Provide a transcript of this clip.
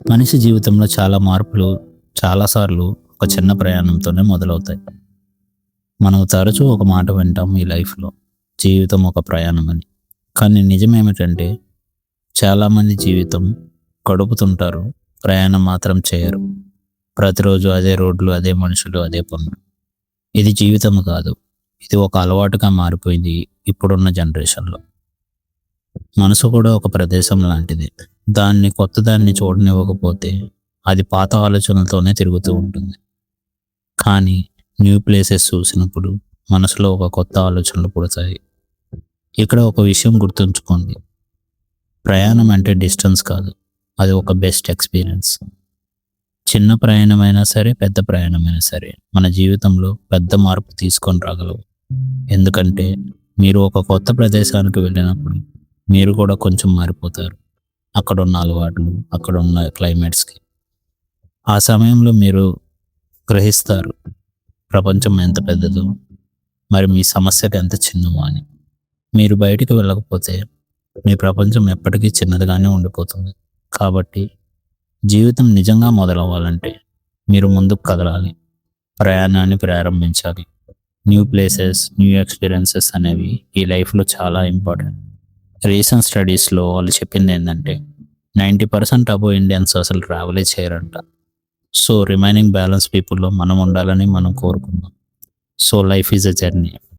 మనిషి జీవితంలో చాలా మార్పులు చాలాసార్లు ఒక చిన్న ప్రయాణంతోనే మొదలవుతాయి. మనం తరచూ ఒక మాట వింటాం ఈ లైఫ్‌లో, జీవితం ఒక ప్రయాణం అని. కానీ నిజమేమిటంటే చాలామంది జీవితం గడుపుతుంటారు, ప్రయాణం మాత్రం చేయరు. ప్రతిరోజు అదే రోడ్లు, అదే మనుషులు, అదే పనులు. ఇది జీవితం కాదు. ఇది ఒక అలవాటుగా మారిపోయింది ఇప్పుడున్న జనరేషన్‌లో. మనసు కూడా ఒక ప్రదేశం లాంటిది. కొత్తదాన్ని చూడనివ్వకపోతే అది పాత ఆలోచనలతోనే తిరుగుతూ ఉంటుంది. కానీ న్యూ ప్లేసెస్ చూసినప్పుడు మనసులో ఒక కొత్త ఆలోచనలు పుడతాయి. ఇక్కడ ఒక విషయం గుర్తుంచుకోండి. ప్రయాణం అంటే డిస్టెన్స్ కాదు. అది ఒక బెస్ట్ ఎక్స్‌పీరియన్స్. చిన్న ప్రయాణమైనా సరే, పెద్ద ప్రయాణమైనా సరే మన జీవితంలో పెద్ద మార్పు తీసుకొని రాగలవు. ఎందుకంటే మీరు ఒక కొత్త ప్రదేశానికి వెళ్ళినప్పుడు మీరు కూడా కొంచెం మారిపోతారు. అక్కడున్న అలవాట్లు, అక్కడున్న క్లైమేట్స్‌కి. ఆ సమయంలో మీరు గ్రహిస్తారు ప్రపంచం ఎంత పెద్దదో, మరి మీ సమస్యలు ఎంత చిన్నవో అని. మీరు బయటికి వెళ్ళకపోతే మీ ప్రపంచం ఎప్పటికీ చిన్నదిగానే ఉండిపోతుంది. కాబట్టి జీవితం నిజంగా మొదలవ్వాలంటే మీరు ముందుకు కదలాలి. ప్రయాణాన్ని ప్రారంభించాలి. న్యూ ప్లేసెస్, న్యూ ఎక్స్‌పీరియన్సెస్ అనేవి ఈ లైఫ్‌లో చాలా ఇంపార్టెంట్. రీసెంట్ స్టడీస్‌లో వాళ్ళు చెప్పిందేందంటే 90% అబోవ్ ఇండియన్స్ అసలు ట్రావెలే చేయరంట. సో, రిమైనింగ్ బ్యాలెన్స్ పీపుల్‌లో మనం ఉండాలని మనం కోరుకుందాం. So, life is a journey.